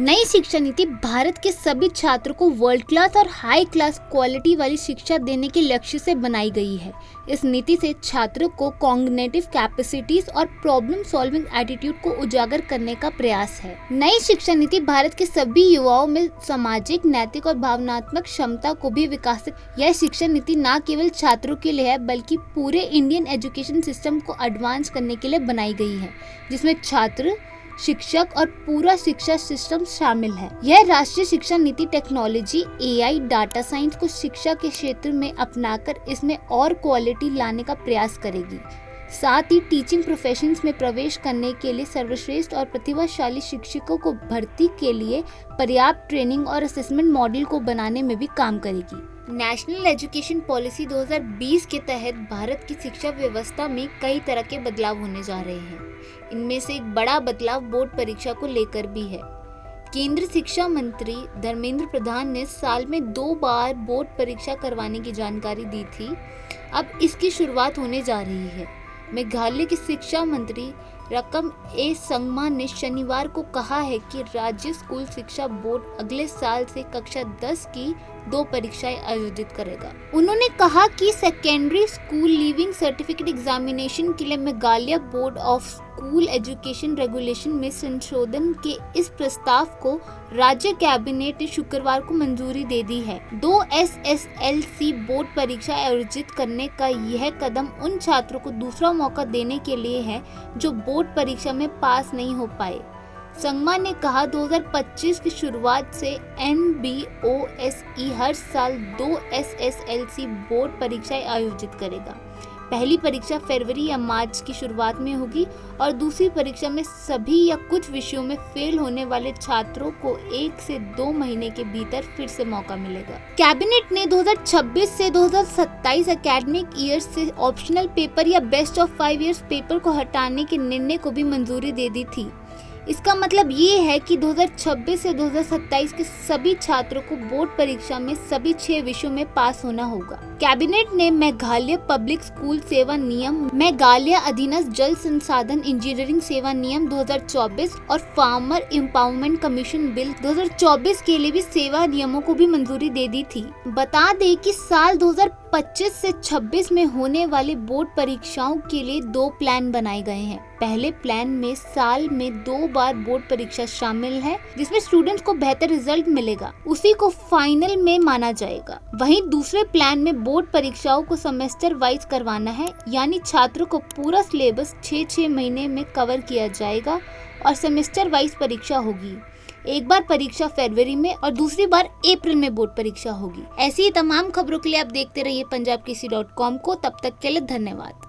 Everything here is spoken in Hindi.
नई शिक्षा नीति भारत के सभी छात्रों को वर्ल्ड क्लास और हाई क्लास क्वालिटी वाली शिक्षा देने के लक्ष्य से बनाई गई है। इस नीति से छात्रों को कॉग्निटिव कैपेसिटीज और प्रॉब्लम सॉल्विंग एटीट्यूड को उजागर करने का प्रयास है। नई शिक्षा नीति भारत के सभी युवाओं में सामाजिक, नैतिक और भावनात्मक क्षमता को भी विकसित। यह शिक्षा नीति न केवल छात्रों के लिए है बल्कि पूरे इंडियन एजुकेशन सिस्टम को एडवांस करने के लिए बनाई गई है, जिसमें छात्र, शिक्षक और पूरा शिक्षा सिस्टम शामिल है। यह राष्ट्रीय शिक्षा नीति टेक्नोलॉजी, एआई, डाटा साइंस को शिक्षा के क्षेत्र में अपनाकर इसमें और क्वालिटी लाने का प्रयास करेगी। साथ ही टीचिंग प्रोफेशंस में प्रवेश करने के लिए सर्वश्रेष्ठ और प्रतिभाशाली शिक्षकों को भर्ती के लिए पर्याप्त ट्रेनिंग और असेसमेंट मॉडल को बनाने में भी काम करेगी। नेशनल एजुकेशन पॉलिसी 2020 के तहत भारत की शिक्षा व्यवस्था में कई तरह के बदलाव होने जा रहे हैं। इनमें से एक बड़ा बदलाव बोर्ड परीक्षा को लेकर भी है। केंद्रीय शिक्षा मंत्री धर्मेंद्र प्रधान ने साल में 2 बार बोर्ड परीक्षा करवाने की जानकारी दी थी। अब इसकी शुरुआत होने जा रही है। मेघालय के शिक्षा मंत्री रकम ए संगमा ने शनिवार को कहा है कि राज्य स्कूल शिक्षा बोर्ड अगले साल से कक्षा 10 की 2 परीक्षाएं आयोजित करेगा। उन्होंने कहा कि secondary school leaving certificate examination के लिए Meghalaya board of school education regulation में संशोधन के इस प्रस्ताव को राज्य कैबिनेट ने शुक्रवार को मंजूरी दे दी है। 2 SSLC बोर्ड परीक्षा आयोजित करने का यह कदम उन छात्रों को दूसरा मौका देने के लिए है जो बोर्ड परीक्षा में पास नहीं हो पाए। संगमा ने कहा 2025 की शुरुआत से NBOSE हर साल 2 SSLC बोर्ड परीक्षाएं आयोजित करेगा। पहली परीक्षा फरवरी या मार्च की शुरुआत में होगी और दूसरी परीक्षा में सभी या कुछ विषयों में फेल होने वाले छात्रों को 1 से 2 महीने के भीतर फिर से मौका मिलेगा। कैबिनेट ने 2026 से 2027 एकेडमिक ईयर से ऑप्शनल पेपर या बेस्ट ऑफ 5 इयर्स पेपर को हटाने के निर्णय को भी मंजूरी दे दी थी। इसका मतलब ये है कि 2026 से 2027 के सभी छात्रों को बोर्ड परीक्षा में सभी 6 विषयों में पास होना होगा। कैबिनेट ने मेघालय पब्लिक स्कूल सेवा नियम, मेघालय अधीनस्थ जल संसाधन इंजीनियरिंग सेवा नियम 2024 और फार्मर एम्पावरमेंट कमीशन बिल 2024 के लिए भी सेवा नियमों को भी मंजूरी दे दी थी। बता दें कि साल 2025 से 26 में होने वाली बोर्ड परीक्षाओं के लिए 2 प्लान बनाए गए हैं। पहले प्लान में साल में 2 बार बोर्ड परीक्षा शामिल है, जिसमें स्टूडेंट्स को बेहतर रिजल्ट मिलेगा, उसी को फाइनल में माना जाएगा। वहीं दूसरे प्लान में बोर्ड परीक्षाओं को सेमेस्टर वाइज करवाना है, यानी छात्रों को पूरा सिलेबस 6 महीने में कवर किया जाएगा और सेमेस्टर वाइज परीक्षा होगी। एक बार परीक्षा फरवरी में और दूसरी बार अप्रैल में बोर्ड परीक्षा होगी। ऐसी ही तमाम खबरों के लिए आप देखते रहिए punjabkc.com को। तब तक के लिए धन्यवाद।